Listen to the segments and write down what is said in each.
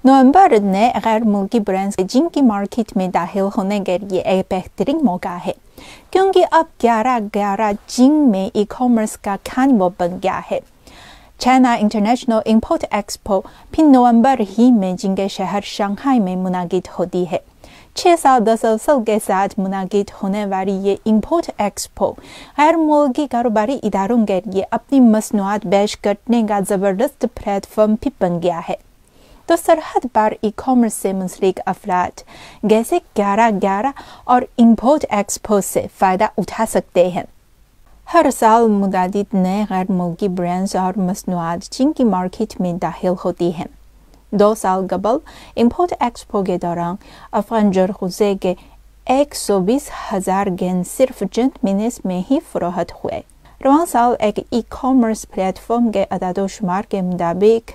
نومبر نئے غیر ملکی برانڈز جن کی مارکیٹ میں داخل ہونے کے لیے ایک بہترین موقع ہے، کیونکہ اب 11/11 جن میں ای کامرس کا خانہ بن گیا ہے۔ چائنا انٹرنیشنل امپورٹ ایکسپو پھر نومبر ہی میں جن کے شہر شنگھائی میں منعقد ہوتی ہے۔ 6 سال تسلسل کے ساتھ منعقد ہونے والی یہ امپورٹ ایکسپو غیر ملکی کاروباری اداروں کے لیے اپنی مصنوعات پیش کرنے کا زبردست پلیٹ فارم بھی بن گیا ہے۔ تو سرحد پر ای کامرس سے منسلک افراد کیسے 11/11 اور امپورٹ ایکسپو سے فائدہ اٹھا سکتے ہیں۔ ہر سال متعدد نئے غیر ملکی برانڈز اور مصنوعات جن کی مارکیٹ میں داخل ہوتی ہیں۔ 2 سال قبل امپورٹ ایکسپو کے دوران افغان جرخوزے کے 120,000 گین صرف چند مہینے میں ہی فروخت ہوئے۔ رواں سال ایک ای کامرس پلیٹ فارم کے اعداد و شمار کے مطابق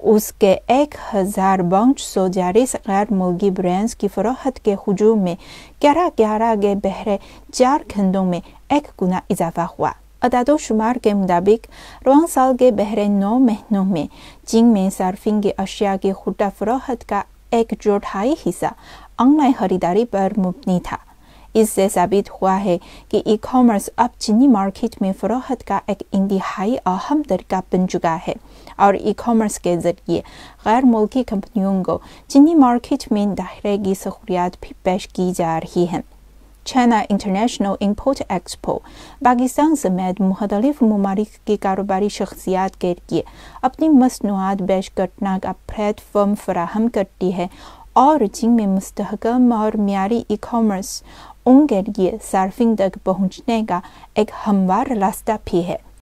اس کے 1,540 غیر ملکی برانڈز کی فروخت کے ہجوم میں 11/11 کے بحر 4 گھنٹوں میں 1 گنا اضافہ ہوا۔ اعداد و شمار کے مطابق رواں سال کے بحر 9 مہینوں میں چین میں صارفین کی اشیاء کی خوردہ فروخت کا 1/4 حصہ آن لائن خریداری پر مبنی تھا۔ اس سے ثابت ہوا ہے کہ ای کامرس اب چینی مارکیٹ میں فروخت کا ایک انتہائی اہم طریقہ بن چکا ہے، اور ای کامرس کے ذریعے غیر ملکی کمپنیوں کو چینی مارکیٹ میں داخلے کی سہولیات بھی پیش کی جا رہی ہیں۔ China international import expo Pakistan سمیت مختلف ممالک کی کاروباری شخصیات کے لیے اپنی مصنوعات پیش کرنے کا پلیٹ فارم فراہم کرتی ہے، اور جن میں مستحکم اور معیاری ای کامرس ان کے لیے صارفین تک پہنچنے کا ایک ہموار راستہ بھی ہے۔